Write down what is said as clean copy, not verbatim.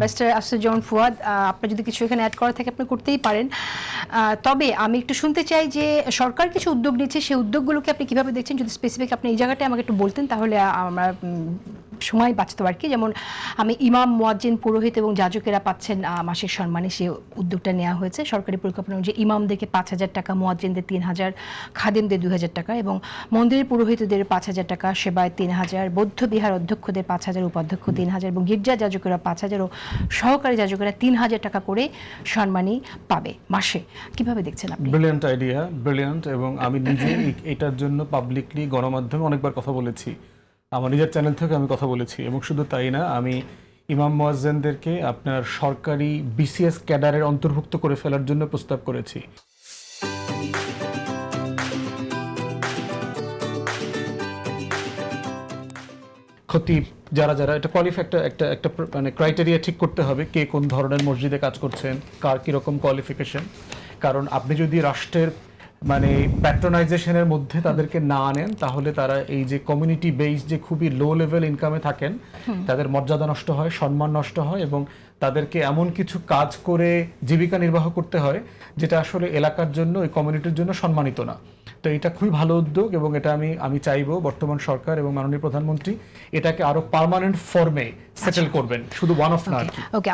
Barrister Asaduzzaman Fuad, আপনি যদি কিছু এখানে অ্যাড করা থাকে আপনি করতেই পারেন। তবে আমি একটু শুনতে চাই যে সরকার কিছু উদ্যোগ নিচ্ছে, সেই উদ্যোগগুলোকে আপনি কিভাবে দেখছেন, যদি স্পেসিফিক আপনি এই জায়গাটায় আমাকে একটু বলতেন তাহলে আমরা সময় বাঁচতো আর কি। যেমন আমি ইমাম, মুয়াজ্জিন, পুরোহিত এবং যাজকেরা পাচ্ছেন মাসিক সম্মানে, সেই উদ্যোগটা নেওয়া হয়েছে সরকারি পরিকল্পনা অনুযায়ী। ইমামদেরকে 5,000 টাকা, মুয়াজ্জিনদের 3,000, খাদেমদের 2,000 টাকা এবং মন্দিরের পুরোহিতদের 5,000 টাকা, সেবায় 3,000, বৌদ্ধ বিহার অধ্যক্ষদের 5,000, উপাধ্যক্ষ 3,000 এবং গির্জা যাজকেরা 5,000 ও সহকারী যাজকেরা 3,000 টাকা করে সম্মানী পাবে মাসে। কিভাবে দেখছেন আপনি? Brilliant idea, brilliant. এবং আমি নিজে এটার জন্য পাবলিকলি গণমাধ্যমে অনেকবার কথা বলেছি, আমার নিজের চ্যানেল থেকে আমি কথা বলেছি। এবং শুধু তাই না, আমি ইমাম মুয়াজ্জিনদেরকে আপনার সরকারি বিসিএস ক্যাডারের অন্তর্ভুক্ত করে ফেলার জন্য প্রস্তাব করেছি। খতিব যারা যারা এটা কোয়ালিফাই, একটা একটা মানে ক্রাইটেরিয়া ঠিক করতে হবে, কে কোন ধরনের মসজিদে কাজ করছেন, কার কীরকম কোয়ালিফিকেশন। কারণ আপনি যদি রাষ্ট্রের মানে প্যাট্রোনাইজেশনের মধ্যে তাদেরকে না আনেন, তাহলে তারা এই যে কমিউনিটি বেস যে খুবই লো লেভেল ইনকামে থাকেন, তাদের মর্যাদা নষ্ট হয়, সম্মান নষ্ট হয় এবং তাদেরকে এমন কিছু কাজ করে জীবিকা নির্বাহ করতে হয় যেটা আসলে এলাকার জন্য, ওই কমিউনিটির জন্য সম্মানিত না। তো এটা খুবই ভালো উদ্যোগ এবং এটা আমি চাইবো বর্তমান সরকার এবং মাননীয় প্রধানমন্ত্রী এটাকে আরো পার্মানেন্ট ফর্মে সেটেল করবেন, শুধু ওয়ান অফ না। ওকে।